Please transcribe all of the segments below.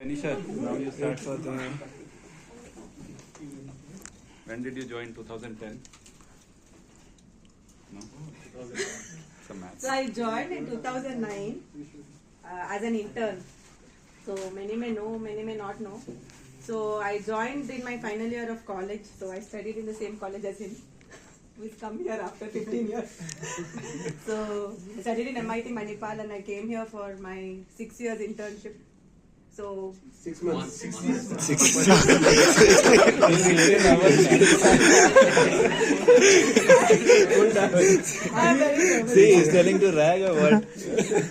Anisha, now you start for the. When did you join? 2010? No? Some maths. So I joined in 2009 as an intern. So many may know, many may not know. So I joined in my final year of college. So I studied in the same college as him. We've come here after 15 years. So I studied in MIT Manipal and I came here for my 6 years internship. So 6 months. 6 I'm very nervous. See, he's telling to rag or what?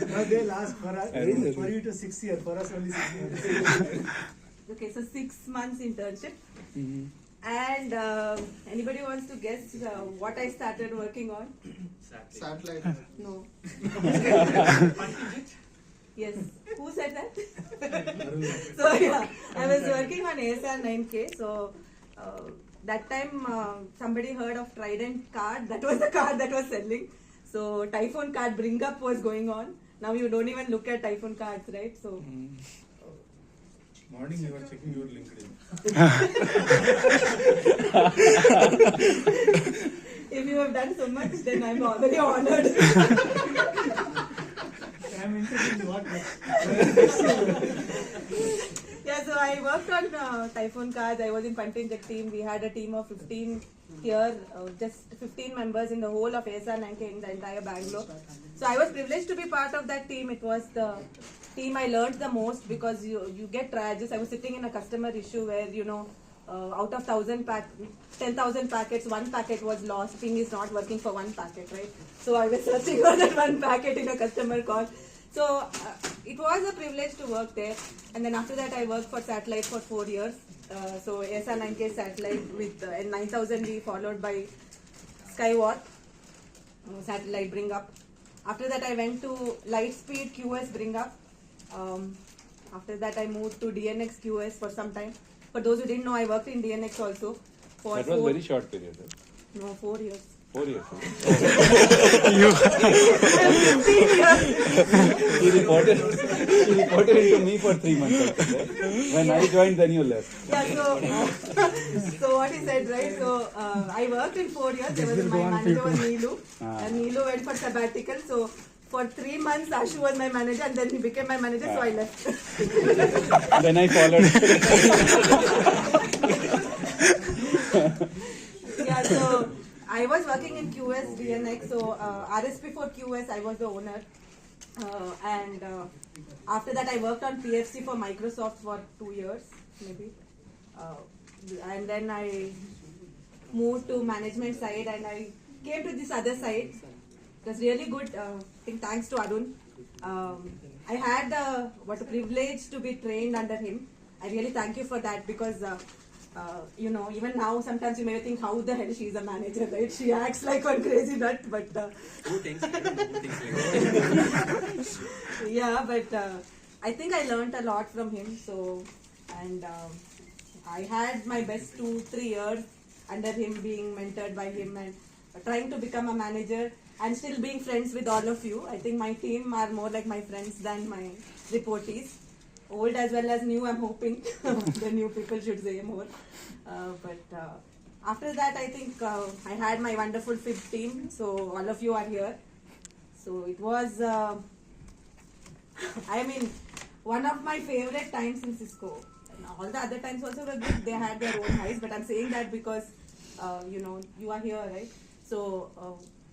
Now they'll ask for us. For you to 6 years. For us only 6 years. Okay, so 6 months internship. And anybody wants to guess what I started working on? Satellite. No. Yes. Who said that? So yeah, I was working on ASR 9K. So that time somebody heard of Trident card. That was the card that was selling. So Typhoon card bring up was going on. Now you don't even look at Typhoon cards, right? So Morning you were checking your LinkedIn. if you have done so much, then I'm very honored. I'm interested in what Yeah, so I worked on Typhoon cards. I was in Pantinjak team. We had a team of 15 here, just 15 members in the whole of ASR 9K in the entire Bangalore. So I was privileged to be part of that team. It was the team I learned the most because you get triages. I was sitting in a customer issue where, out of 10,000 packets, one packet was lost. Ping is not working for one packet, right? So I was searching for that one packet in a customer call. So it was a privilege to work there. And then after that, I worked for Satellite for 4 years. So ASR 9K Satellite with N9000D followed by Skyward Satellite Bring Up. After that, I went to Lightspeed QS Bring Up. After that, I moved to DNX QS for some time. For those who didn't know, I worked in DNX also for That was very short period. Right? No, 4 years. 4 years. 15 years. He reported into me for 3 months. Actually, right? When I joined, then you left. Yeah, so what he said, right? So I worked in 4 years. There was my manager was Neelu, and Neelu went for sabbatical. So for 3 months, Ashu was my manager, and then he became my manager. So I left. Then I followed. Yeah, so I was working in QS DNX. So RSP for QS, I was the owner, and after that, I worked on PFC for Microsoft for 2 years, maybe. And then I moved to management side and I came to this other side. It was really good. I think thanks to Arun. I had what a privilege to be trained under him. I really thank you for that because, even now sometimes you may think how the hell she's a manager, right? She acts like one crazy nut, but yeah, but I think I learned a lot from him. So, and I had my best 2-3 years under him, being mentored by him and trying to become a manager and still being friends with all of you. I think my team are more like my friends than my reportees. Old as well as new, I'm hoping. The new people should say more. But after that, I think I had my wonderful fifth team. So all of you are here. So it was, one of my favorite times in Cisco. And all the other times also were good. They had their own highs. But I'm saying that because, you are here, right? So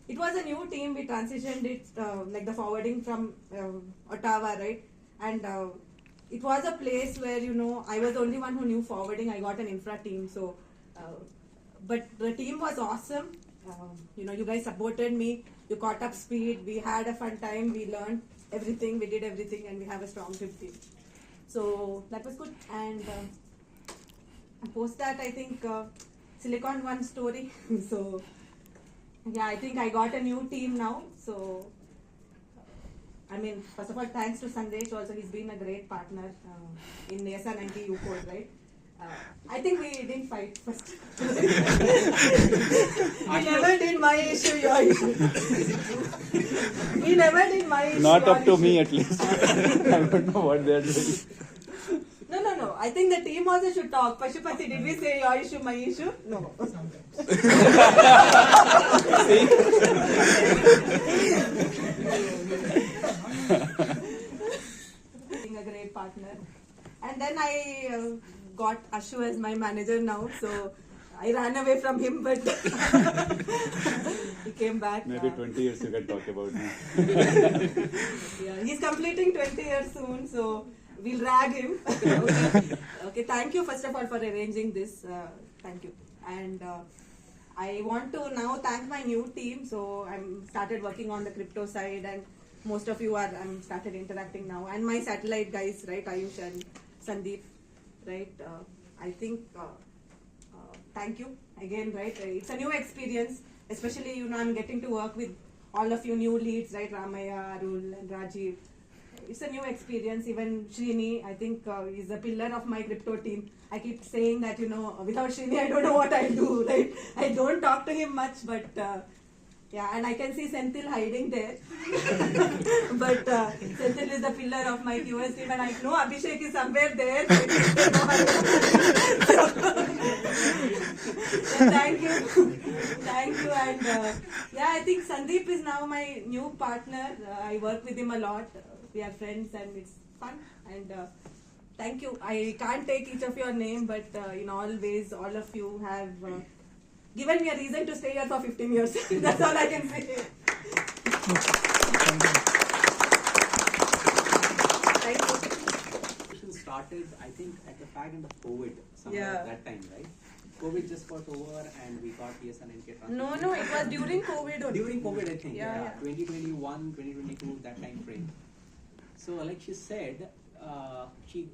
it was a new team. We transitioned it, like the forwarding from Ottawa, right? And it was a place where, I was the only one who knew forwarding. I got an infra team. So, but the team was awesome. You guys supported me. You caught up speed. We had a fun time. We learned everything. We did everything. And we have a strong team. So that was good. And post that, I think Silicon One story. So, yeah, I think I got a new team now. So, first of all, thanks to Sandesh also. He's been a great partner in ASR 90 U-Code, right? I think we didn't fight first. We never did my issue, your issue. We never did my issue. Not up to me at least. I don't know what they're doing. I think the team also should talk. Pashupati, did we say your issue, my issue? No. Being a great partner. And then I got Ashu as my manager now, so I ran away from him, but he came back. Maybe 20 years you can talk about me. Yeah, he's completing 20 years soon, so we'll drag him. Okay, thank you first of all for arranging this. Thank you. And I want to now thank my new team. So I'm started working on the crypto side, and most of you are I'm started interacting now. And my satellite guys, right, Ayush and Sandeep, right? I think thank you again, right? It's a new experience, especially I'm getting to work with all of you new leads, right? Ramaya, Arul, and Rajiv. It's a new experience. Even Srini, I think, is a pillar of my crypto team. I keep saying that, without Srini, I don't know what I'll do, right? I don't talk to him much, but yeah, and I can see Senthil hiding there. But Senthil is the pillar of my QS team, and I know Abhishek is somewhere there. So, thank you. Thank you. And yeah, I think Sandeep is now my new partner. I work with him a lot. We are friends and it's fun. And thank you. I can't take each of your name, but in all ways, all of you have given me a reason to stay here for 15 years. That's all I can say. Thank you. Started, I think, at the back end of COVID, somewhere Yeah. at that time, right? COVID just got over and we got PSNNK transmission. No, it was during COVID only. During COVID, I think, Yeah. 2021, 2022, that time frame. So, like she said,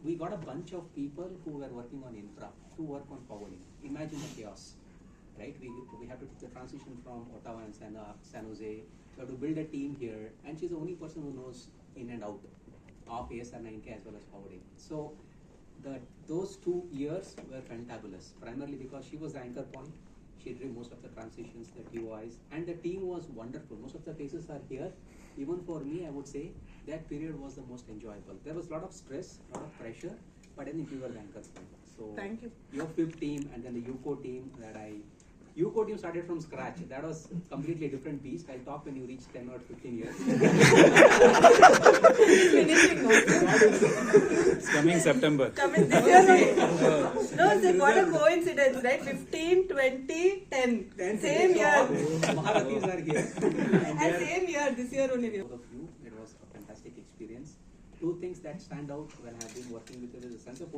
we got a bunch of people who were working on infra to work on forwarding. Imagine the chaos, right? We have to take the transition from Ottawa and San Jose. We have to build a team here, and she's the only person who knows in and out of ASR9K as well as forwarding. So those 2 years were fantabulous, primarily because she was the anchor point. She did most of the transitions, the TOIs, and the team was wonderful. Most of the faces are here. Even for me, I would say that period was the most enjoyable. There was a lot of stress, a lot of pressure, but I think we were the anchor point. So Thank you. Your fifth team and then the UCO team UCO team started from scratch. That was completely different beast. I'll talk when you reach 10 or 15 years. Finishing now. It's coming September. Coming this year only. No, it's what a coincidence, right? 15, 20, 10. Same year. Maharathis are here. And same year, this year only. Both of you, it was a fantastic experience. Two things that stand out when I have been working with you is a sense of